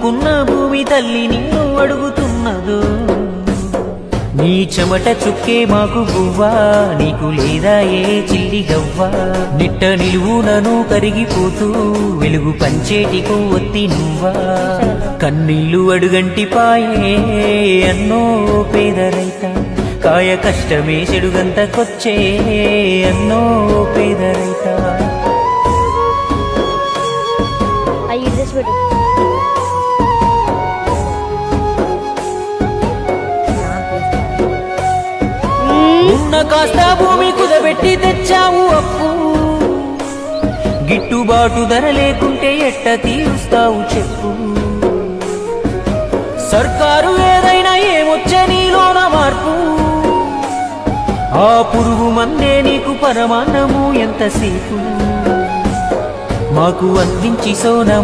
నమ్ముకున్న భూమి తల్లి నిన్ను అడుగుతున్నదో నీ చెమట చుక్కే మాకు గువ్వా నీకు లేదా ఏ చిల్లి గవ్వా నిట్ట నిలువునను కరిగిపోతూ వెలుగు పంచేటికు ఒత్తి నువ్వా కన్నీళ్లు అడుగంటి పాయే అన్నో పేద రైత కాయ కష్టమే చెడుగంతకొచ్చే అన్నో పేద రైత ఉన్న కాస్త భూమి కుదబెట్టి తెచ్చావు అప్పు గిట్టుబాటు ధర లేకుంటే ఎట్ట తీరుస్తావు చెప్పు సర్కారు ఏదైనా ఏమొచ్చే నీలోన మార్పు ఆ పురుగు మందే నీకు పరమాన్నము ఎంతసేపు మాకు అందించి సోన